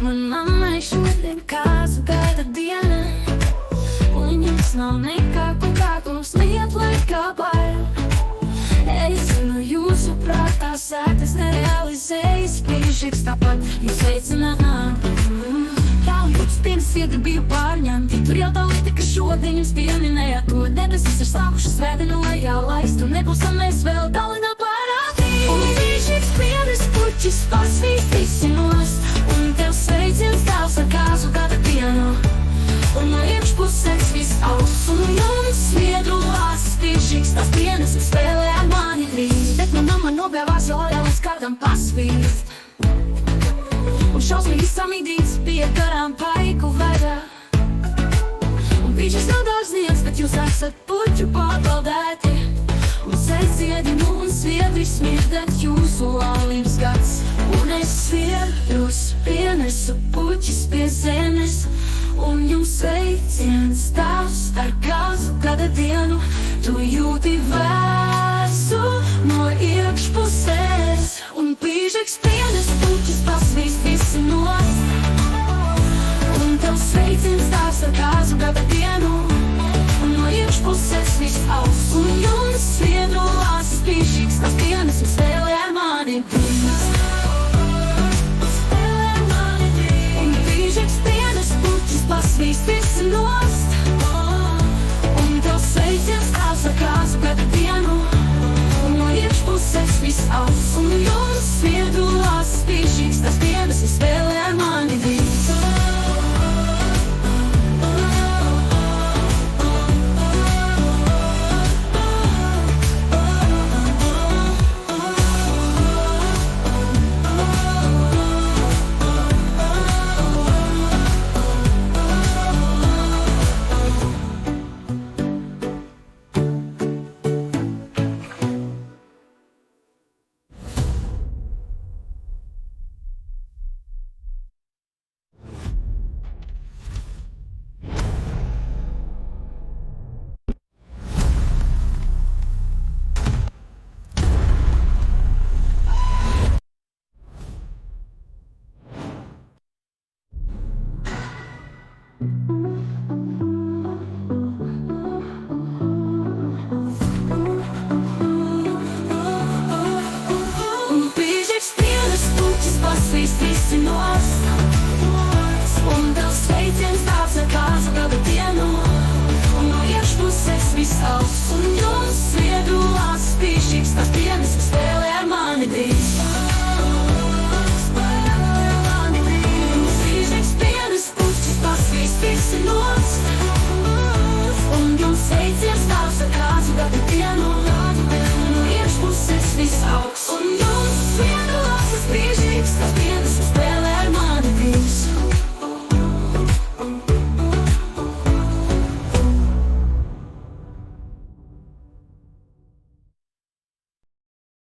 Man mammai šodien kāzu gaida diena, un viņas nav nekā, ko kāds liet, lai kā bail. Es zinu, jūsu prātā sētas nerealizējas, brīžiks tāpat jūs veicināt. Jūtas dienas iedarbība pārņemti, tur jau tā lieta, ka šodien jums pieminējāt to. Debesis ir sākušas vēdenu lejā laist, un nebūsam mēs vēl tālinā pārātī. Un brīžiks pienes puķis pasvīst visi nost, un tev sveiciens tavs ar kāzu gada dienu. Un no iekšpuses viss auss, un jums sviedru lāsas brīžiks, tās dienas un spēlē ar mani drīz. Bet man mamma nobļāvās vēl jālis kādam pasvīst, un šausmīgi samīdīts bija garām paiku veidā. Un brīžas nav dārznieks, bet jūs esat puķu pārbaudēti, un sēdziedinu un sviedri smirdat jūsu laulības gads. Un es sviedrus pienesu puķis pie zemes, un jums sveiciens tavs ar kāzu gada dienu. Tu jūti vēsu no iekšpuses, un brīžiks pienes puķis pasvīst visi nost, un tev sveiciens tavs ar kāzu gada dienu. Un no iekšpuses viss auss, un jums sviedru lāsas brīžiks, tās dienas un spēlē ar mani drīz. Pasvīst visi nost, un tev sveiciens tavs ar kāzu gada dienu. Un no iekšpuses viss auss, un jums sviedru lāsas brīžiks, tās dienas un spēlē ar mani drīz. Pasvīst visi nost, un tev sveiciens tavs ar kāzu gada dienu. Un no iekšpuses viss auss, un jums sviedru lāsas brīžiks, tās dienas un spēlē ar mani drīz. Brīžiks pienes puķis pasvīst visi nost, un jums sveiciens tavs ar kāzu gada dienu. Un no iekšpuses viss auss.